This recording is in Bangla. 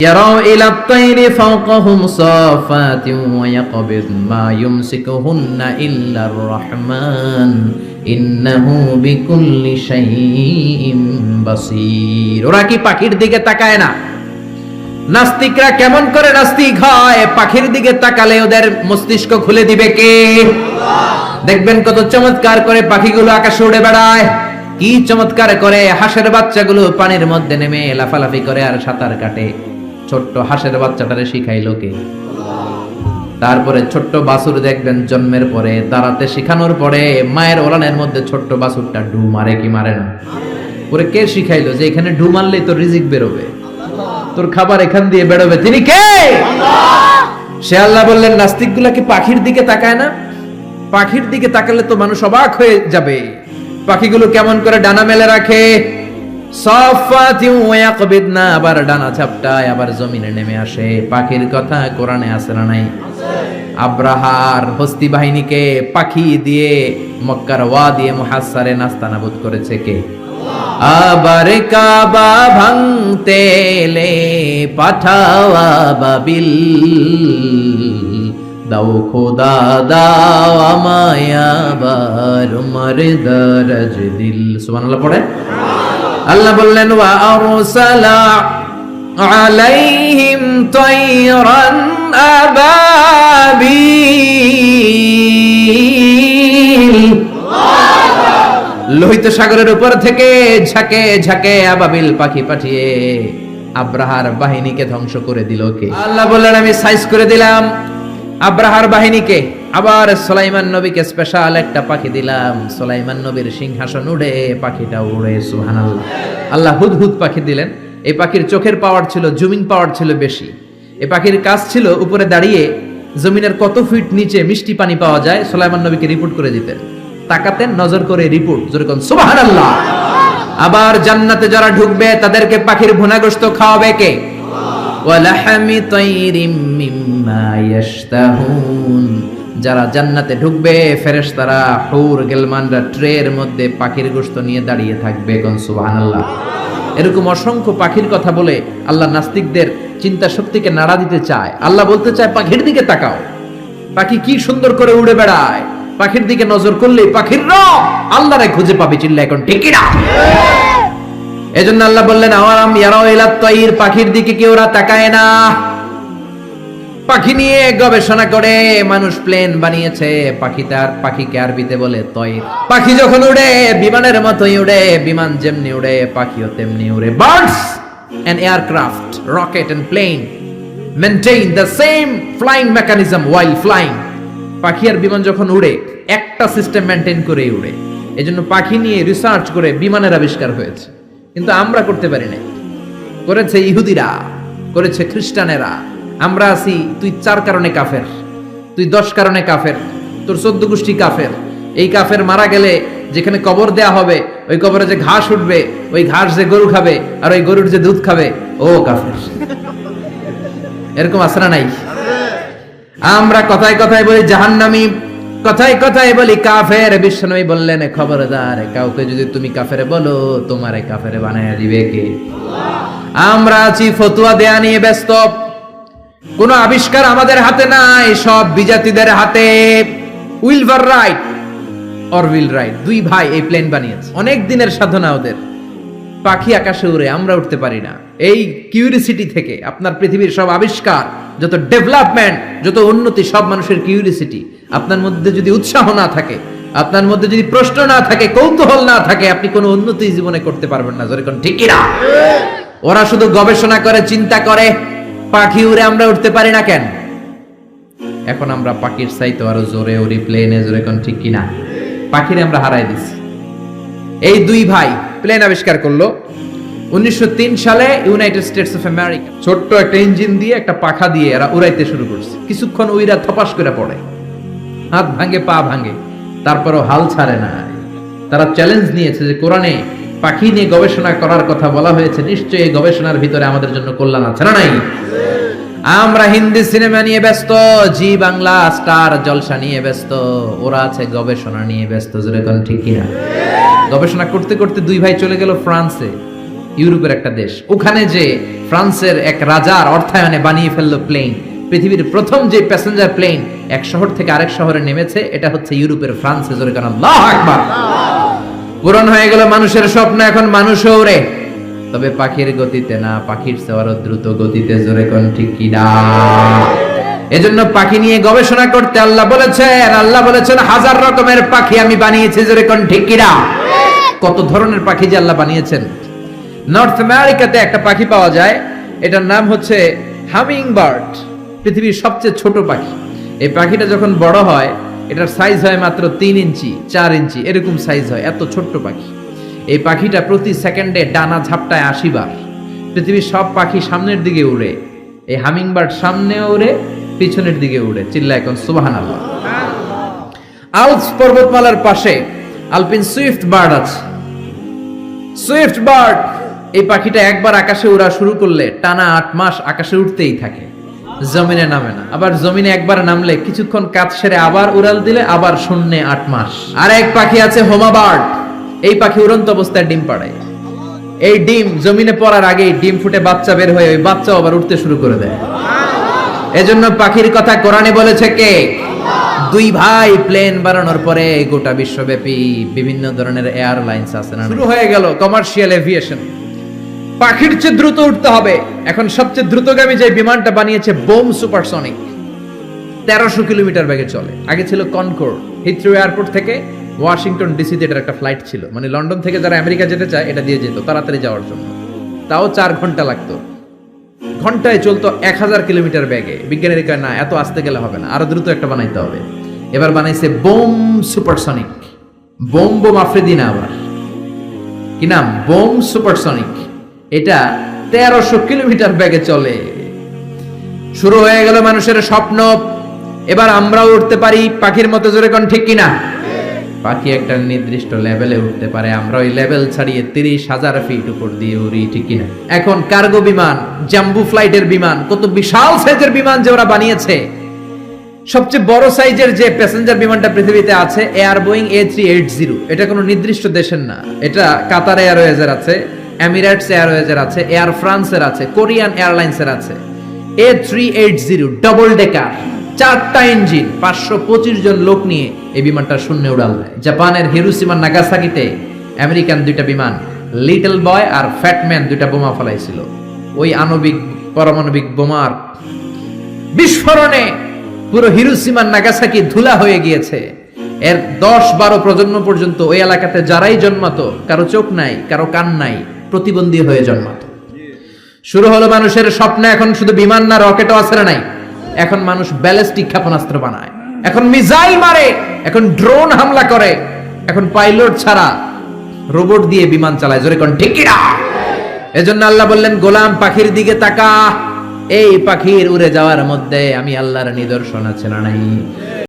يروا إلى الطير فوقهم صافات ويقبض ما يمسكهن إلا الرحمن إنه بكل شيء بصير। ওরা কি পাখির দিকে তাকায় না? নাস্তিকরা কেমন করে নাস্তিক হয়? পাখির দিকে তাকালে ওদের মস্তিষ্ক খুলে দিবে কে? দেখবেন কত চমৎকার করে পাখিগুলো আকাশে উড়ে বেড়ায়, কি চমৎকার করে হাঁসের বাচ্চাগুলো পানির মধ্যে নেমে লাফালাফি করে আর সাঁতার কাটে। ছোট্ট হাঁসের বাচ্চাটারে শিখাইলো কে? তারপরে ছোট্ট বাছুর দেখবেন জন্মের পরে দাঁড়াতে শিখানোর পরে মায়ের ওলানের মধ্যে ছোট্ট বাছুরটা ডু মারে কি মারে না? ওরে কে শিখাইলো যে এখানে ডু মারলেই তোর রিজিক বেরোবে, তোর খাবার এখান দিয়ে বেরোবে? তিনি কে? সে আল্লাহ বললেন নাস্তিকগুলা কি পাখির দিকে তাকায় না? পাখির দিকে তাকালে তো মানুষ অবাক হয়ে যাবে। পাখিগুলো কেমন করে ডানা মেলে রাখে, আবার ডানা চাপটায়, আবার জমিনে নেমে আসে। পাখির কথা কোরআনে আছে না নাই? আব্রাহার হস্তি বাহিনীকে পাখি দিয়ে মক্কার ওয়াদি মুহাসসারে নাস্তানাবুদ করেছে কে? আবার কাবা ভাঙতে এলে পাঠাওয়া বাবিল, দাও খোদা দাও আমায় আবার উমর দরজ দিল। সুবহানাল্লাহ পড়ে। আল্লাহ বললেন ওয়া আরসালা আলাইহিম তায়রান আবাবিল, লোহিত সাগরের উপর থেকে ঝাঁকে ঝাঁকে আবাবিল পাখি পাঠিয়ে আব্রাহার বাহিনীকে ধ্বংস করে দিল কে? আল্লাহ বললেন আমি সাইজ করে দিলাম আব্রাহার বাহিনীকে। আবার সুলাইমান নবীকে স্পেশাল একটা পাখি দিলাম, সুলাইমান নবীর সিংহাসন উড়ে পাখিটা উড়ে। সুবহানাল্লাহ। আল্লাহ হুদহুদ পাখি দিলেন। এই পাখির চোখের পাওয়ার ছিল, জুমিং পাওয়ার ছিল বেশি। এই পাখির কাজ ছিল উপরে দাঁড়িয়ে জমিনের কত ফিট নিচে মিষ্টি পানি পাওয়া যায় সুলাইমান নবীকে রিপোর্ট করে দিতেন। তাকাতেন, নজর করে রিপোর্ট, যেরকম সুবহানাল্লাহ। আবার জান্নাতে যারা ঢুকবে তাদেরকে পাখির ভুনা গোশত খাওয়াবে কে? ওয়ালাহামি তাইরিম মিম্মা ইয়াশতাহুন, যারা জান্নাতে ঢুকবে ফেরেশতারা হুর গিলমানরা ট্রের মধ্যে পাখির গোশত নিয়ে দাঁড়িয়ে থাকবে। কোন সুবহানাল্লাহ। এরকম অসংখ্য পাখির কথা বলে আল্লাহ নাস্তিকদের চিন্তা শক্তিকে নাড়া দিতে চায়। আল্লাহ বলতে চায় পাখির দিকে তাকাও, পাখি কি সুন্দর করে উড়ে বেড়ায়, পাখির দিকে নজর করলে পাখির রব আল্লাহরে খুঁজে পাবে। চিল্লা এখন ঠিক না? এজন্য আল্লাহ বললেন আওয়ালাম ইয়ারাউ ইলাত তাইর, পাখির দিকে কি ওরা তাকায় না? পাখি নিয়ে গবেষণা করে মানুষ প্লেন বানিয়েছে। পাখিকে আরবিতে বলে তয়র। পাখি যখন উড়ে বিমানের মতোই উড়ে, বিমান যেমনি উড়ে পাখিও তেমনি উড়ে। Birds and aircraft, rocket and plane maintain the same flying mechanism while flying। পাখি আর বিমান যখন উড়ে একটা সিস্টেম মেইনটেইন করে উড়ে। এজন্য পাখি নিয়ে রিসার্চ করে বিমানের আবিষ্কার হয়েছে, কিন্তু আমরা করতে পারি না। করেছে ইহুদিরা, করেছে খ্রিস্টানেরা। আমরা আছি তুই 4 কারণে কাফের, তুই 10 কারণে কাফের, তোর 14 গোষ্ঠী কাফের। এই কাফের মারা গেলে যেখানে কবর দেয়া হবে ওই কবরে যে ঘাস উঠবে, ওই ঘাস যে গরু খাবে আর ওই গরুর যে দুধ খাবে ও কাফের। এরকম আছে না নাই? আমরা কথায় কথায় বলি জাহান্নামী, কথায় কথায় বলি কাফের। বিশ্বনবী বললেন খবরদার, কাউকে যদি তুমি কাফের বলো তোমারে কাফের বানায় দিবে কে? আমরা আছি ফতোয়া দেয়া নিয়ে ব্যস্ত। কোন আবিষ্কার আমাদের হাতে নাই, সব বিজাতিদের হাতে। উইলভার রাইট অর উইল রাইট, 2 ভাই এই প্লেন বানিয়েছে। অনেক দিনের সাধনা ওদের। পাখি আকাশে উড়ে, আমরা উঠতে পারি না। এই কিউরিসিটি থেকে আপনার পৃথিবীর সব আবিষ্কার, যত ডেভেলপমেন্ট, যত উন্নতি, সব মানুষের কিউরিসিটি। আপনার মধ্যে যদি উৎসাহ না থাকে, আপনার মধ্যে যদি প্রশ্ন না থাকে, কৌতূহল না থাকে, আপনি কোনো উন্নতি জীবনে করতে পারবেন না। যেরকম ঠিক কি না? ওরা শুধু গবেষণা করে, চিন্তা করে। পাখি উড়ে, আমরা উঠতে পারি না কেন? এখন আমরা পাখির চাইতে আরো জোরে উড়ি, প্লেনে। যেরকম ঠিক কি না? পাখিরে আমরা হারাই দিছি। এই 2 ভাই প্লেন আবিষ্কার করলো 1903 সালে ইউনাইটেড স্টেটস অফ আমেরিকা। ছোট্ট একটা ইঞ্জিন দিয়ে, একটা পাখা দিয়ে এরা উড়াইতে শুরু করছে। কিছুক্ষণ উইরা থপাস করে পড়ে, হাত ভাঙে, পা ভাঙে, তারপরও হাল ছাড়ে না। তারা চ্যালেঞ্জ নিয়েছে যে কোরআনে পাখি নিয়ে গবেষণা করার কথা বলা হয়েছে, নিশ্চয়ই এই গবেষণার ভিতরে আমাদের জন্য কল্যাণ আছে না নাই? আমরা হিন্দি সিনেমা নিয়ে ব্যস্ত, জি বাংলা স্টার জলসা নিয়ে ব্যস্ত, ওরা আছে গবেষণা নিয়ে ব্যস্ত। যেরকম ঠিক কিনা? গবেষণা করতে করতে 2 ভাই চলে গেল ফ্রান্সে। ইউরোপের একটা দেশ, ওখানে যে ফ্রান্সের এক রাজার অর্থায়নে বানিয়ে ফেললো প্লেন, পৃথিবীর প্রথম যে প্যাসেঞ্জার প্লেন এক শহর থেকে আরেক শহরে নেমেছে, এটা হচ্ছে ইউরোপের ফ্রান্সে। জোরে কারণ আল্লাহু আকবার। পূরণ হয়ে গেল মানুষের স্বপ্ন, এখন মানুষও ওড়ে, তবে পাখির গতিতে না, পাখির চেয়ে আরো দ্রুত গতিতে। জোরে কোন ঠিক কি না? এজন্য পাখি নিয়ে গবেষণা করতে আল্লাহ বলেছেন হাজার রকমের পাখি আমি বানিয়েছি। জোরে কোন ঠিক কি না? কত ধরনের পাখি যে আল্লাহ বানিয়েছেন। নর্থ আমেরিকাতে একটা পাখি পাওয়া যায়, এটার নাম হচ্ছে হামিং বার্ড, পৃথিবীর সবচেয়ে ছোট পাখি। এই পাখিটা যখন বড় হয়, এটার সাইজ হয় মাত্র 3 ইঞ্চি 4 ইঞ্চি এরকম সাইজ হয়, এত ছোট্ট পাখি। এই পাখিটা প্রতি সেকেন্ডে ডানা ঝাপটায় 80 বার। পৃথিবীর সব পাখি সামনের দিকে উড়ে, এই হামিং বার্ড সামনেও উড়ে, পিছনের দিকে উড়ে। চিল্লা এখন সুবহানাল্লাহ। আলপস পর্বতমালার পাশে আলপিন সুইফট বার্ড আছে। সুইফট বার্ড, এই পাখিটা একবার আকাশে উড়া শুরু করলে টানা 8 মাস আকাশে উঠতেই থাকে, জমিনে নামে না। আবার জমিনে একবার নামলে কিছুক্ষণ কাজ সেরে আবার উড়াল দিলে আবার শূন্যে 8 মাস। আর এক পাখি আছে হোমা বার্ড, এই পাখি উড়ন্ত অবস্থায় ডিম পাড়ায়। এই ডিম জমিনে পড়ার আগেই ডিম ফুটে বাচ্চা বের হয়ে ওই বাচ্চাও আবার উঠতে শুরু করে দেয়। এজন্য পাখির কথা কোরআনে বলেছে কে? দুই ভাই প্লেন বানানোর পরে গোটা বিশ্বব্যাপী বিভিন্ন ধরনের এয়ারলাইন্স আছে না, শুরু হয়ে গেল কমার্শিয়াল এভিয়েশন। পাখির চেয়ে দ্রুত উঠতে হবে। এখন সবচেয়ে দ্রুতগামী যে বিমানটা বানিয়েছে বোম সুপারসনিক, 1300 কিলোমিটার বেগে চলে। আগে ছিল কনকর্ড, হিথ্রো এয়ারপোর্ট থেকে ওয়াশিংটন ডিসিতে এটার একটা ফ্লাইট ছিল, মানে লন্ডন থেকে যারা আমেরিকা যেতে চায় এটা দিয়ে যেত তাড়াতাড়ি যাওয়ার জন্য। তাও 4 ঘন্টা লাগতো। ঘন্টায় চলতো 1000 কিলোমিটার বেগে। বিজ্ঞানীরা কয় না, এত আস্তে গেলে হবে না, আরো দ্রুত একটা বানাইতে হবে। এবার বানাইছে বোম সুপারসনিক। বোম আফ্রিদি না, আবার কি নাম? Bomb supersonic. এটা 1300 কিলোমিটার বেগে চলে। শুরু হয়ে গেল মানুষের স্বপ্ন, এবার আমরাও উঠতে পারি পাখির মতো। জোরে কোন ঠিক কিনা? পাখি একটা নির্দিষ্ট লেভেলে উঠতে পারে, আমরা ওই লেভেল ছাড়িয়ে 30,000 ফিট উপর দিয়ে উড়ি, ঠিক কিনা? এখন কার্গো বিমান, জাম্বু ফ্লাইটের বিমান, কত বিশাল সাইজের বিমান যে ওরা বানিয়েছে। সবচেয়ে বড় সাইজের যে প্যাসেঞ্জার বিমানটা পৃথিবীতে আছে এয়ার বোয়িং A380। এটা কোনো নির্দিষ্ট দেশের না, এটা কাতার এয়ারওয়েজের আছে, এমিরেটস এয়ারওয়েজের আছে, এয়ার ফ্রান্সের আছে, কোরিয়ান এয়ারলাইন্সের আছে। A380 ডাবল ডেকার, 4টা ইঞ্জিন, 525 জন লোক নিয়ে এই বিমানটা শূন্যে উড়াল দেয়। জাপানের হিরোশিমা নাগাসাকিতে আমেরিকান 2টা বিমান, লিটল বয় আর ফ্যাটম্যান, 2টা বোমা ফলাইছিল। ওই আণবিক পারমাণবিক বোমার বিস্ফোরণে পুরো হিরোশিমা নাগাসাকি ধুলা হয়ে গিয়েছে। এর 10-12 প্রজন্ম পর্যন্ত ওই এলাকাতে যারাই জন্মাতো, কারো চোখ নাই, কারো কান নাই, প্রতিবন্ধী হয়ে জন্মাতো। শুরু হলো মানুষের স্বপ্ন। এখন শুধু বিমান না, রকেটও আছে না নাই। এখন মানুষ ব্যালিস্টিক ক্ষেপণাস্ত্র বানায়, এখন মিসাইল মারে, এখন ড্রোন হামলা করে, এখন পাইলট ছাড়া রোবট দিয়ে বিমান চালায়। জোরে কোন ঠিক কিনা? এজন্য আল্লাহ বললেন, গোলাম পাখির দিকে তাকা, এই পাখির উড়ে যাওয়ার মধ্যে আমি আল্লাহর নিদর্শন আছে না নাই?